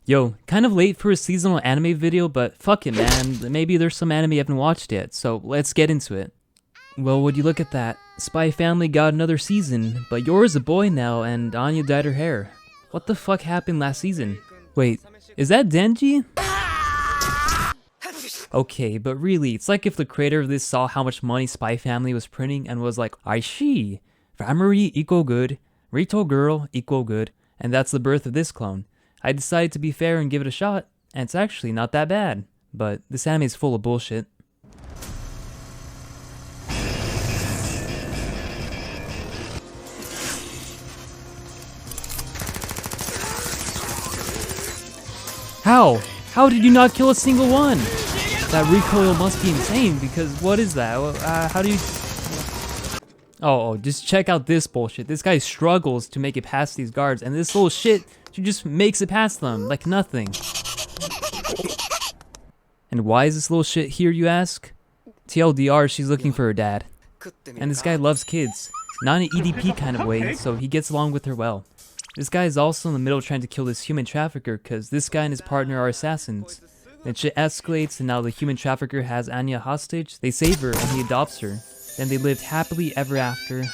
Yo, kind of late for a seasonal anime video, but fuck it, man. Maybe there's some anime I haven't watched yet, so let's get into it. Well, would you look at that? Spy Family got another season, but Yora's a boy now, and Anya dyed her hair. What the fuck happened last season? Wait, is that Denji? Okay, but really, it's like if the creator of this saw how much money Spy Family was printing and was like, I see, family equal good, Rito girl equal good, and that's the birth of this clone. I decided to be fair and give it a shot, and it's actually not that bad. But this anime is full of bullshit. How? How did you not kill a single one? That recoil must be insane, because what is that? How do you... Oh, just check out this bullshit. This guy struggles to make it past these guards, and this little shit, she just makes it past them, like nothing. And why is this little shit here, you ask? TLDR, she's looking for her dad. And this guy loves kids. Not in an EDP kind of way, so he gets along with her well. This guy is also in the middle trying to kill this human trafficker, cause this guy and his partner are assassins. Then shit escalates, and now the human trafficker has Anya hostage. They save her, and he adopts her. Then they lived happily ever after.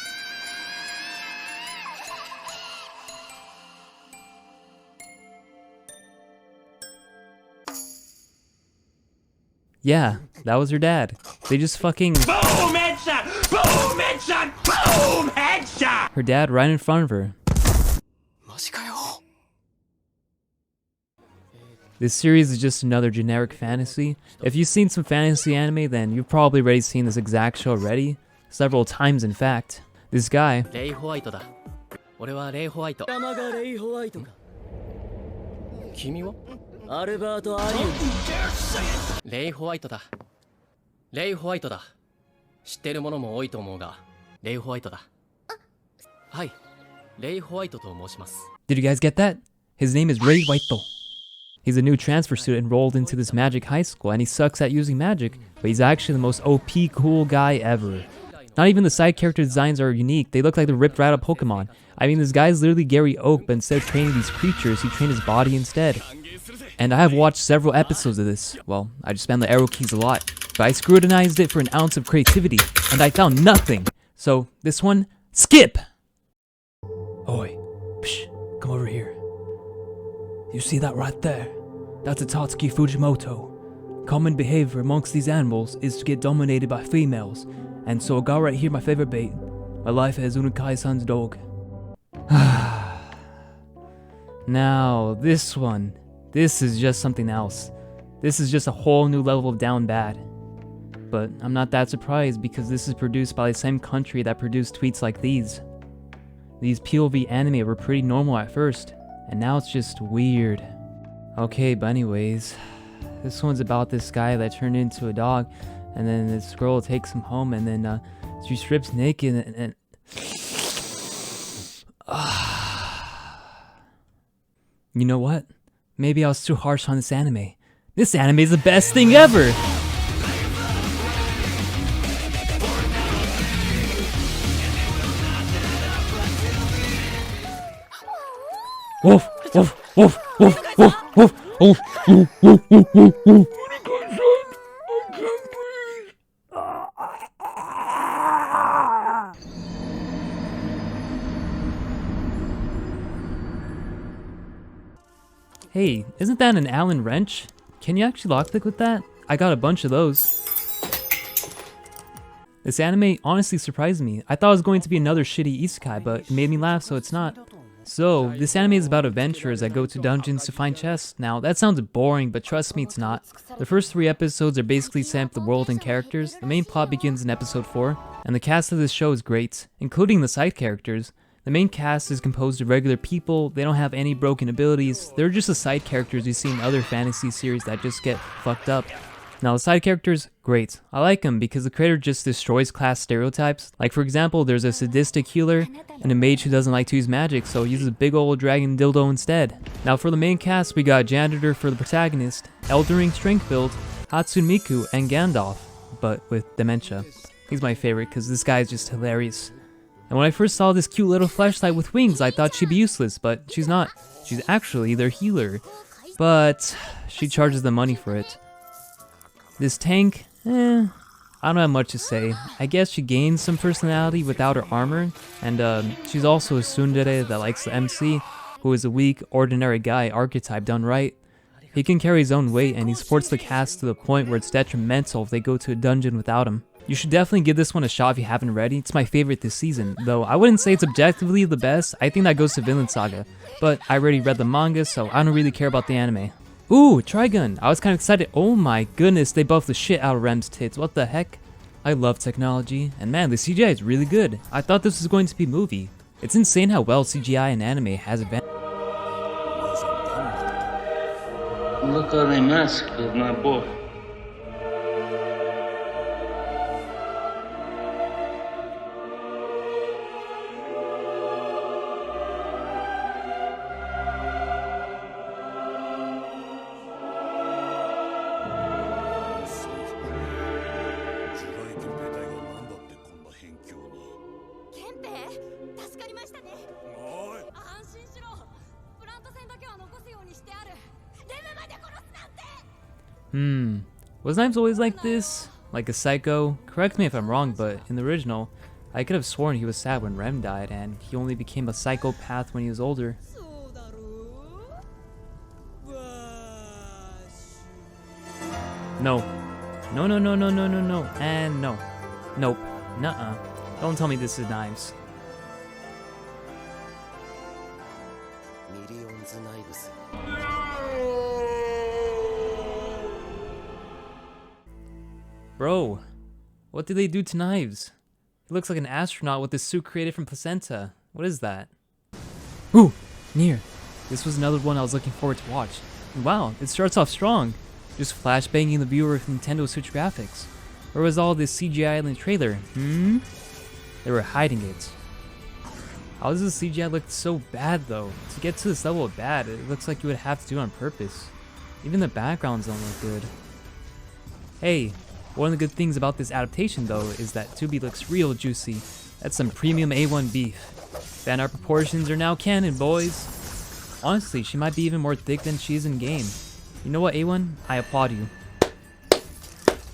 Yeah, that was her dad. They just fucking... Boom! Headshot! Boom! Headshot! Boom! Headshot! Her dad right in front of her. This series is just another generic fantasy. If you've seen some fantasy anime, then you've probably already seen this exact show already. Several times, in fact. This guy... Did you guys get that? His name is Rei Waito. He's a new transfer student enrolled into this magic high school, and he sucks at using magic, but he's actually the most OP cool guy ever. Not even the side character designs are unique, they look like they're ripped right out of Pokemon. I mean, this guy's literally Gary Oak, but instead of training these creatures, he trained his body instead. And I have watched several episodes of this. Well, I just spam the arrow keys a lot, but I scrutinized it for an ounce of creativity, and I found nothing. So, this one, skip! Oi, psh, come over here. You see that right there? That's a Tatsuki Fujimoto. Common behavior amongst these animals is to get dominated by females, and so a guy right here, my favorite bait. My life as Inukai-san's dog. Now, this one. This is just something else. This is just a whole new level of down bad. But I'm not that surprised because this is produced by the same country that produced tweets like these. These POV anime were pretty normal at first, and now it's just weird. Okay, but anyways, this one's about this guy that turned into a dog, and then this girl takes him home, and then she strips naked, and you know what? Maybe I was too harsh on this anime. This anime is the best thing ever! Woof! Woof! Woof! Woof! Woof! Woof! Woof! Woof! Woof! Woof! Woof! Woof! Hey, isn't that an Allen wrench? Can you actually lockpick with that? I got a bunch of those. This anime honestly surprised me. I thought it was going to be another shitty isekai, but it made me laugh, so it's not. So, this anime is about adventurers that go to dungeons to find chests. Now, that sounds boring, but trust me, it's not. The first 3 episodes are basically set up the world and characters. The main plot begins in episode 4, and the cast of this show is great, including the side characters. The main cast is composed of regular people, they don't have any broken abilities, they're just the side characters you see in other fantasy series that just get fucked up. Now the side characters, great. I like them because the creator just destroys class stereotypes. Like for example, there's a sadistic healer and a mage who doesn't like to use magic, so he uses a big old dragon dildo instead. Now for the main cast, we got Janitor for the protagonist, Eldering Strength build, Hatsune Miku, and Gandalf, but with dementia. He's my favorite because this guy is just hilarious. And when I first saw this cute little fleshlight with wings, I thought she'd be useless, but she's not. She's actually their healer. but she charges the money for it. This tank, I don't have much to say. I guess she gains some personality without her armor, and she's also a tsundere that likes the MC, who is a weak, ordinary guy archetype done right. He can carry his own weight, and he supports the cast to the point where it's detrimental if they go to a dungeon without him. You should definitely give this one a shot if you haven't already. It's my favorite this season, though I wouldn't say it's objectively the best. I think that goes to Vinland Saga, but I already read the manga, so I don't really care about the anime. Ooh, Trigun! I was kind of excited. Oh my goodness, they buffed the shit out of Rem's tits. What the heck? I love technology, and man, the CGI is really good. I thought this was going to be a movie. It's insane how well CGI in anime has advanced. Look at the mask of my boy. Was Knives always like this? Like a psycho? Correct me if I'm wrong, but in the original, I could have sworn he was sad when Rem died, and he only became a psychopath when he was older. No. No, no, no, no, no, no, no, and no. Nope. Nuh-uh. Don't tell me this is Knives. Bro, what did they do to Knives? He looks like an astronaut with a suit created from placenta. What is that? Ooh, Nier. This was another one I was looking forward to watch. And wow, it starts off strong. Just flashbanging the viewer with Nintendo Switch graphics. Where was all this CGI in the trailer? They were hiding it. How does the CGI look so bad though? To get to this level of bad, it looks like you would have to do it on purpose. Even the backgrounds don't look good. Hey. One of the good things about this adaptation though is that 2B looks real juicy. That's some premium A1 beef. Fan art proportions are now canon, boys. Honestly, she might be even more thick than she is in game. You know what, A1? I applaud you.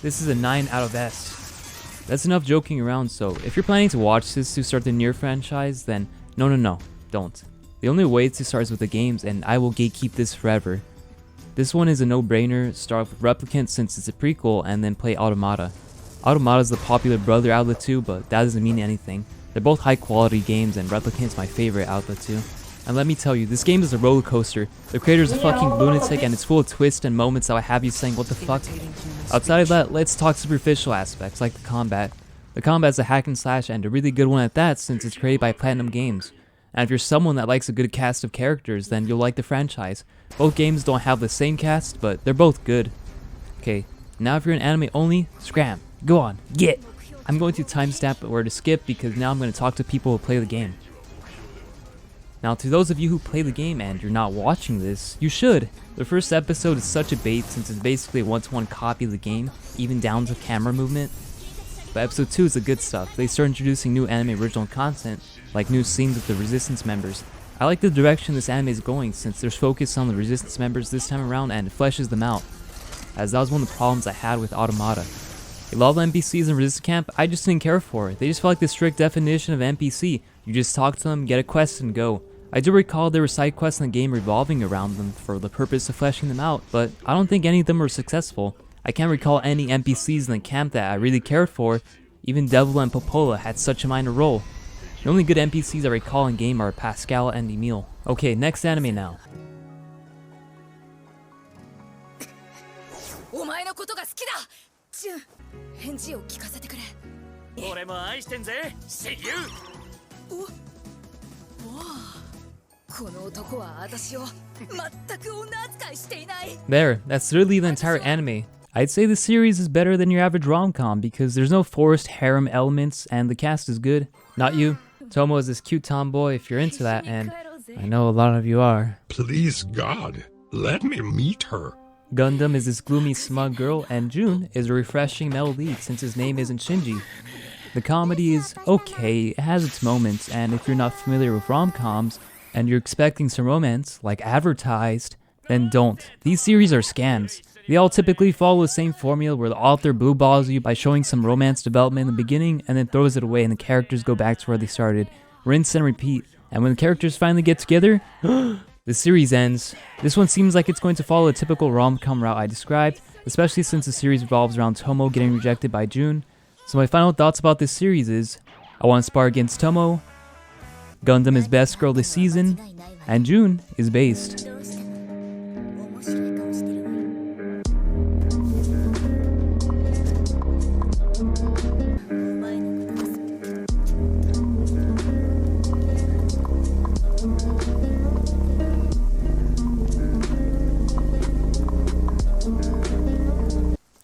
This is a 9 out of S. That's enough joking around, so if you're planning to watch this to start the Nier franchise, then no, don't. The only way to start is with the games, and I will gatekeep this forever. This one is a no-brainer. Start with Replicant since it's a prequel, and then play Automata. Automata is the popular brother out of the two, but that doesn't mean anything. They're both high-quality games, and Replicant's my favorite out of the two. And let me tell you, this game is a roller coaster. The creator's a fucking lunatic, and it's full of twists and moments that will have you saying, what the fuck? Outside of that, let's talk superficial aspects, like the combat. The combat's a hack and slash, and a really good one at that, since it's created by Platinum Games. And if you're someone that likes a good cast of characters, then you'll like the franchise. Both games don't have the same cast, but they're both good. Okay, now if you're an anime only, scram. Go on, get! I'm going to timestamp where to skip because now I'm going to talk to people who play the game. Now to those of you who play the game and you're not watching this, you should! The first episode is such a bait since it's basically a one-to-one copy of the game, even down to camera movement. But episode 2 is the good stuff. They start introducing new anime original content, like new scenes with the Resistance members. I like the direction this anime is going since there's focus on the Resistance members this time around and it fleshes them out, as that was one of the problems I had with Automata. A lot of the NPCs in Resistance Camp I just didn't care for. They just felt like the strict definition of NPC. You just talk to them, get a quest, and go. I do recall there were side quests in the game revolving around them for the purpose of fleshing them out, but I don't think any of them were successful. I can't recall any NPCs in the camp that I really cared for. Even Devil and Popola had such a minor role. The only good NPCs I recall in game are Pascal and Emile. Okay, next anime now. There, that's literally the entire anime. I'd say the series is better than your average rom-com because there's no forced harem elements and the cast is good. Not you. Tomo is this cute tomboy if you're into that, and I know a lot of you are. Please God, let me meet her. Gundam is this gloomy smug girl, and Jun is a refreshing male lead since his name isn't Shinji. The comedy is okay, it has its moments, and if you're not familiar with rom-coms and you're expecting some romance, like advertised, then don't. These series are scams. They all typically follow the same formula where the author blueballs you by showing some romance development in the beginning and then throws it away and the characters go back to where they started. Rinse and repeat. And when the characters finally get together, the series ends. This one seems like it's going to follow a typical rom-com route I described, especially since the series revolves around Tomo getting rejected by June. So my final thoughts about this series is, I want to spar against Tomo, Gundam is best girl this season, and June is based.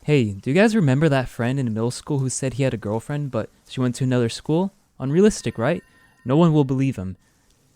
Hey, do you guys remember that friend in middle school who said he had a girlfriend, but she went to another school? Unrealistic, right? No one will believe him.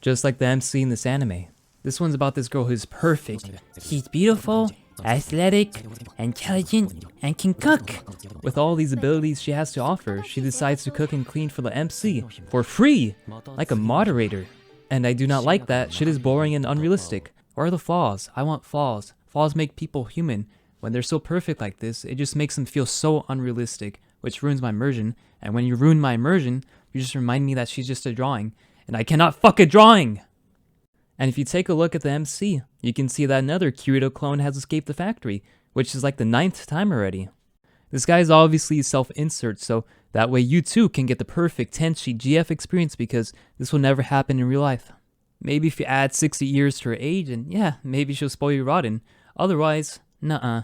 Just like the MC in this anime. This one's about this girl who's perfect. She's beautiful, athletic, intelligent, and can cook. With all these abilities she has to offer, she decides to cook and clean for the MC for free, like a moderator. And I do not like that. Shit is boring and unrealistic. Where are the flaws? I want flaws. Flaws make people human. When they're so perfect like this, it just makes them feel so unrealistic, which ruins my immersion. And when you ruin my immersion, you just remind me that she's just a drawing, and I cannot fuck a drawing! And if you take a look at the MC, you can see that another Kirito clone has escaped the factory, which is like the 9th time already. This guy is obviously self-insert, so that way you too can get the perfect Tenchi GF experience because this will never happen in real life. Maybe if you add 60 years to her age, and yeah, maybe she'll spoil you rotten. Otherwise, nuh-uh.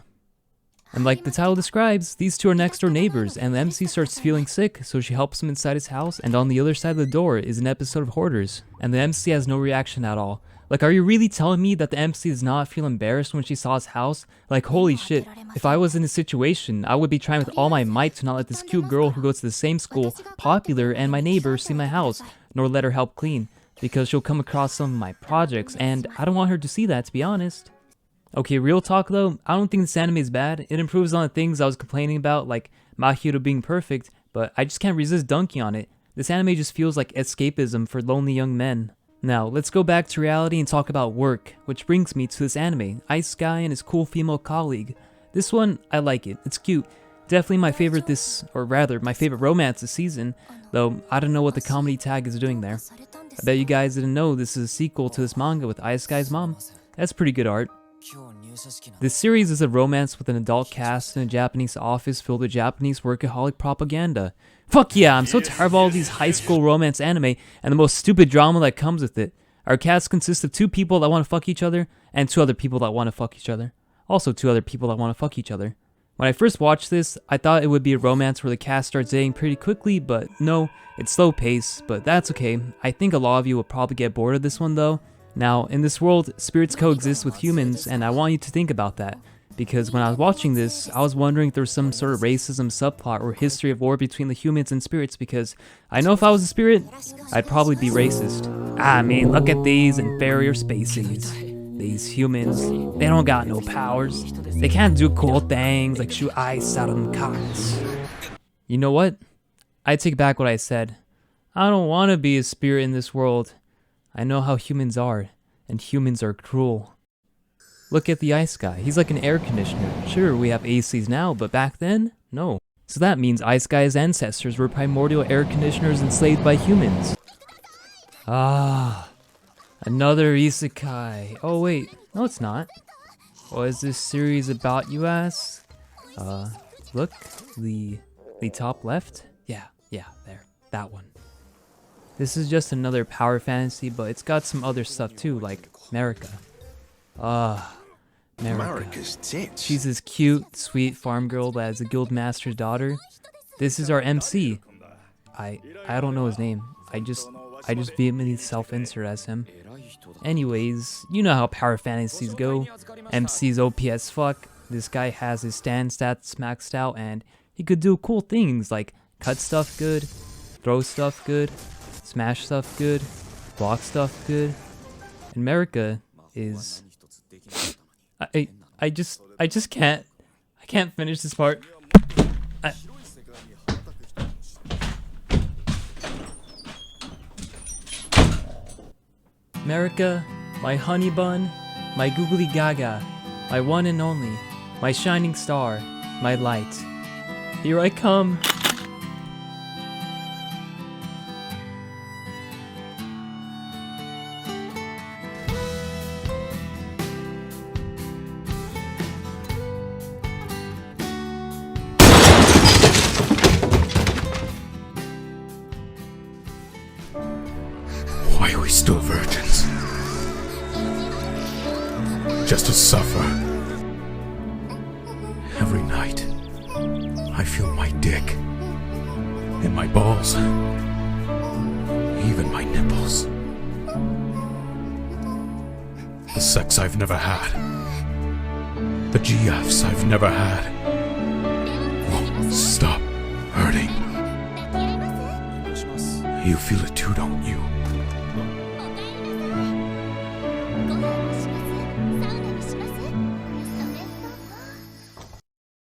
And like the title describes, these two are next door neighbors, and the MC starts feeling sick, so she helps him inside his house, and on the other side of the door is an episode of Hoarders, and the MC has no reaction at all. Like, are you really telling me that the MC does not feel embarrassed when she saw his house? Like, holy shit, if I was in this situation, I would be trying with all my might to not let this cute girl who goes to the same school, popular, and my neighbor see my house, nor let her help clean, because she'll come across some of my projects, and I don't want her to see that, to be honest. Okay, real talk though, I don't think this anime is bad. It improves on the things I was complaining about, like Mahito being perfect, but I just can't resist dunking on it. This anime just feels like escapism for lonely young men. Now, let's go back to reality and talk about work, which brings me to this anime, Ice Guy and his cool female colleague. This one, I like it. It's cute. Definitely my favorite my favorite romance this season, though I don't know what the comedy tag is doing there. I bet you guys didn't know this is a sequel to this manga with Ice Guy's mom. That's pretty good art. This series is a romance with an adult cast in a Japanese office filled with Japanese workaholic propaganda. Fuck yeah, I'm so tired of all these high school romance anime and the most stupid drama that comes with it. Our cast consists of 2 people that want to fuck each other, and 2 other people that want to fuck each other. Also 2 other people that want to fuck each other. When I first watched this, I thought it would be a romance where the cast starts dating pretty quickly, but no, it's slow pace, but that's okay. I think a lot of you will probably get bored of this one though. Now, in this world, spirits coexist with humans, and I want you to think about that. Because when I was watching this, I was wondering if there was some sort of racism subplot or history of war between the humans and spirits, because I know if I was a spirit, I'd probably be racist. I mean, look at these inferior species. These humans, they don't got no powers. They can't do cool things like shoot ice out of them cocks. You know what? I take back what I said. I don't want to be a spirit in this world. I know how humans are, and humans are cruel. Look at the Ice Guy. He's like an air conditioner. Sure, we have ACs now, but back then, no. So that means Ice Guy's ancestors were primordial air conditioners enslaved by humans. Ah, another isekai. Oh wait, no it's not. What is this series about, you ask? Look, the top left? Yeah, there, that one. This is just another power fantasy, but it's got some other stuff too, like Marika. Marika's tits. She's this cute, sweet farm girl that is a guild master's daughter. This is our MC. I don't know his name. I just vehemently self-insert as him. Anyways, you know how power fantasies go. MC's OP as fuck. This guy has his stand stats maxed out, and he could do cool things like cut stuff good, throw stuff good, smash stuff good, block stuff good, and Marika is... I just can't finish this part. Marika, my honey bun, my googly gaga, my one and only, my shining star, my light. Here I come. Why are we still virgins? Just to suffer. Every night, I feel my dick. And my balls. Even my nipples. The sex I've never had. The GFs I've never had. Won't stop hurting. You feel it too, don't you?